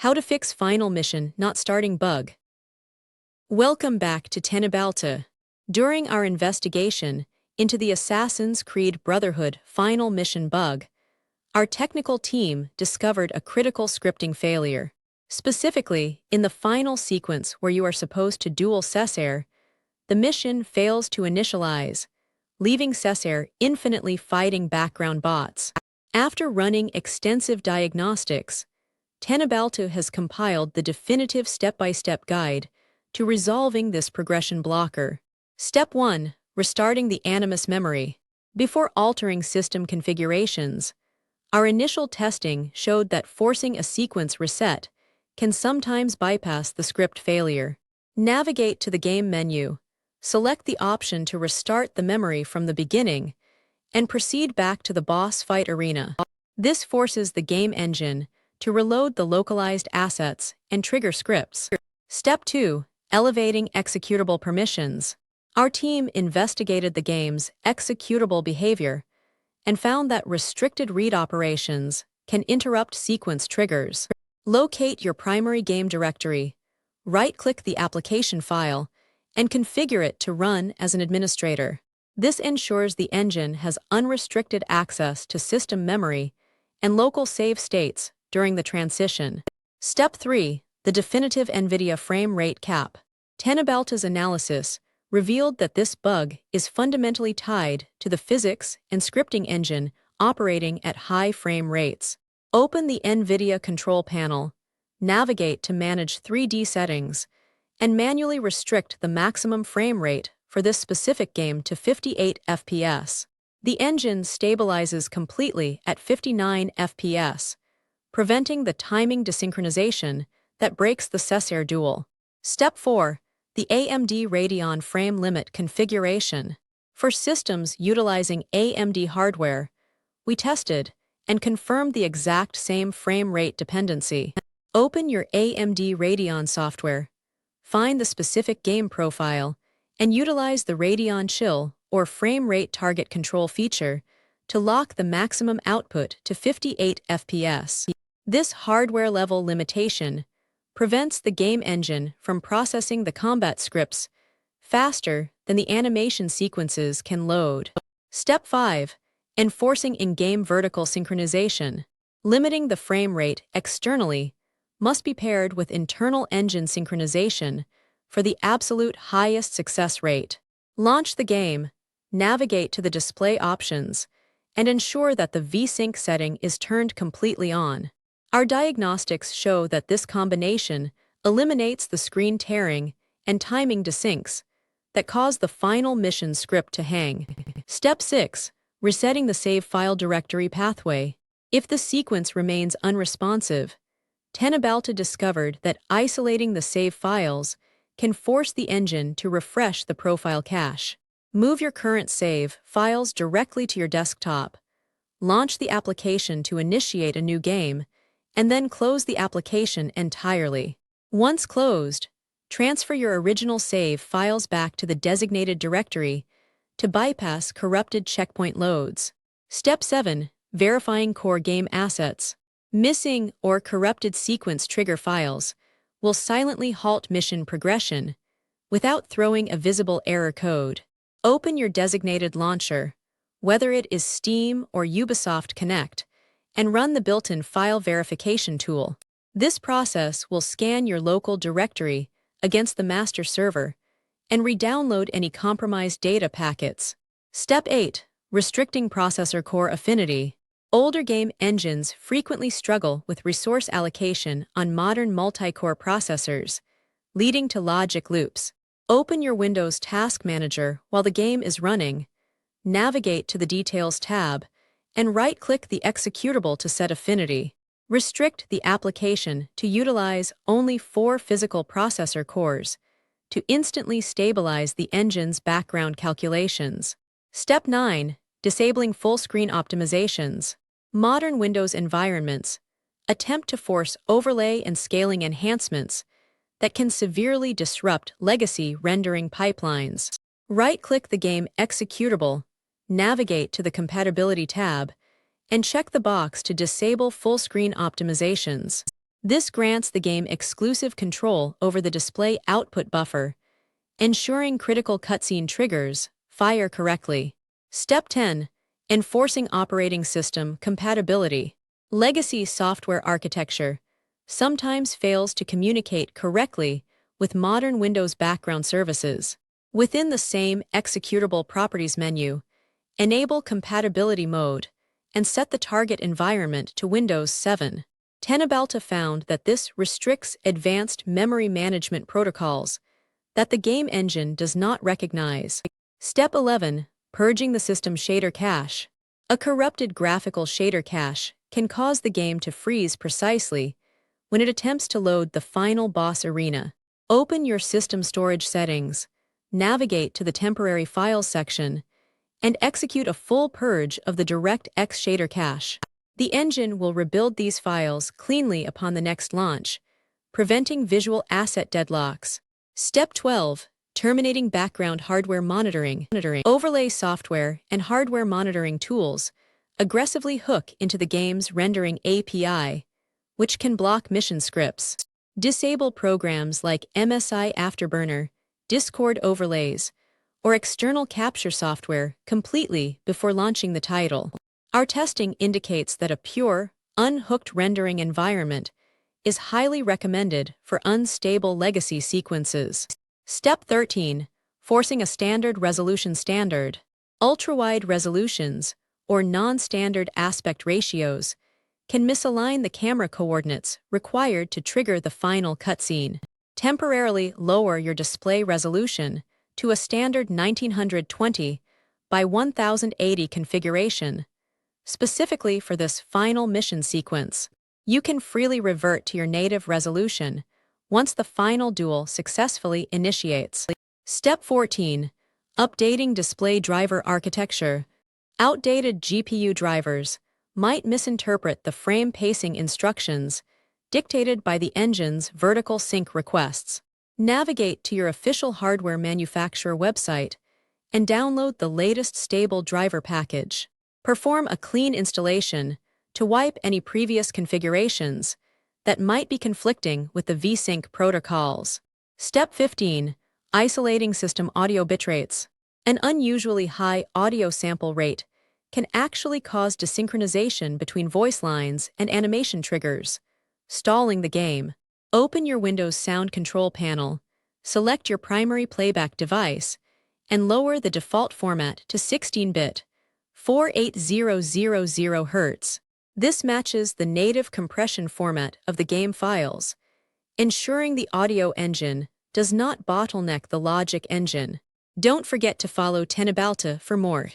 How to fix final mission not starting bug. Welcome back to Teknobalta. During our investigation into the Assassin's Creed Brotherhood final mission bug, our technical team discovered a critical scripting failure. Specifically, in the final sequence where you are supposed to duel Cesare, the mission fails to initialize, leaving Cesare infinitely fighting background bots. After running extensive diagnostics, Teknobalta has compiled the definitive step-by-step guide to resolving this progression blocker. Step 1. Restarting the Animus memory. Before altering system configurations, our initial testing showed that forcing a sequence reset can sometimes bypass the script failure. Navigate to the game menu, select the option to restart the memory from the beginning, and proceed back to the boss fight arena. This forces the game engine to reload the localized assets and trigger scripts. Step 2. Elevating executable permissions. Our team investigated the game's executable behavior and found that restricted read operations can interrupt sequence triggers. Locate your primary game directory, right-click the application file, and configure it to run as an administrator. This ensures the engine has unrestricted access to system memory and local save states during the transition. Step 3. The definitive NVIDIA frame rate cap. Teknobalta's analysis revealed that this bug is fundamentally tied to the physics and scripting engine operating at high frame rates. Open the NVIDIA control panel, navigate to manage 3D settings, and manually restrict the maximum frame rate for this specific game to 58 FPS. The engine stabilizes completely at 59 FPS, preventing the timing desynchronization that breaks the Cesare duel. Step 4. The AMD Radeon frame limit configuration. For systems utilizing AMD hardware, we tested and confirmed the exact same frame rate dependency. Open your AMD Radeon software, find the specific game profile, and utilize the Radeon Chill or frame rate target control feature to lock the maximum output to 58 FPS. This hardware-level limitation prevents the game engine from processing the combat scripts faster than the animation sequences can load. Step 5. Enforcing in-game vertical synchronization. Limiting the frame rate externally must be paired with internal engine synchronization for the absolute highest success rate. Launch the game, navigate to the display options, and ensure that the Vsync setting is turned completely on. Our diagnostics show that this combination eliminates the screen tearing and timing desyncs that cause the final mission script to hang. Step 6. Resetting the save file directory pathway. If the sequence remains unresponsive, Teknobalta discovered that isolating the save files can force the engine to refresh the profile cache. Move your current save files directly to your desktop, launch the application to initiate a new game, and then close the application entirely. Once closed, transfer your original save files back to the designated directory to bypass corrupted checkpoint loads. Step 7. Verifying core game assets. Missing or corrupted sequence trigger files will silently halt mission progression without throwing a visible error code. Open your designated launcher, whether it is Steam or Ubisoft Connect, and run the built-in file verification tool. This process will scan your local directory against the master server and re-download any compromised data packets. Step 8. Restricting processor core affinity. Older game engines frequently struggle with resource allocation on modern multi-core processors, leading to logic loops. Open your Windows Task Manager while the game is running, navigate to the Details tab, and right-click the executable to set affinity. Restrict the application to utilize only 4 physical processor cores to instantly stabilize the engine's background calculations. Step 9. Disabling full-screen optimizations. Modern Windows environments attempt to force overlay and scaling enhancements that can severely disrupt legacy rendering pipelines. Right-click the game executable, navigate to the Compatibility tab, and check the box to disable full-screen optimizations. This grants the game exclusive control over the display output buffer, ensuring critical cutscene triggers fire correctly. Step 10. Enforcing operating system compatibility. Legacy software architecture sometimes fails to communicate correctly with modern Windows background services. Within the same Executable Properties menu, enable Compatibility mode and set the target environment to Windows 7. Teknobalta found that this restricts advanced memory management protocols that the game engine does not recognize. Step 11. Purging the system shader cache. A corrupted graphical shader cache can cause the game to freeze precisely when it attempts to load the final boss arena. Open your system storage settings, navigate to the temporary files section, and execute a full purge of the DirectX Shader Cache. The engine will rebuild these files cleanly upon the next launch, preventing visual asset deadlocks. Step 12. Terminating background hardware monitoring. Overlay software and hardware monitoring tools aggressively hook into the game's rendering API, which can block mission scripts. Disable programs like MSI Afterburner, Discord overlays, or external capture software completely before launching the title. Our testing indicates that a pure, unhooked rendering environment is highly recommended for unstable legacy sequences. Step 13. Forcing a standard resolution standard. Ultra-wide resolutions, or non-standard aspect ratios, can misalign the camera coordinates required to trigger the final cutscene. Temporarily lower your display resolution to a standard 1920 by 1080 configuration, specifically for this final mission sequence. You can freely revert to your native resolution once the final duel successfully initiates. Step 14. Updating display driver architecture. Outdated GPU drivers might misinterpret the frame pacing instructions dictated by the engine's vertical sync requests. Navigate to your official hardware manufacturer website and download the latest stable driver package. Perform a clean installation to wipe any previous configurations that might be conflicting with the Vsync protocols. Step 15. Isolating system audio bitrates. An unusually high audio sample rate can actually cause desynchronization between voice lines and animation triggers, stalling the game. Open your Windows Sound Control panel, select your primary playback device, and lower the default format to 16-bit, 48000 Hertz. This matches the native compression format of the game files, ensuring the audio engine does not bottleneck the logic engine. Don't forget to follow Teknobalta for more.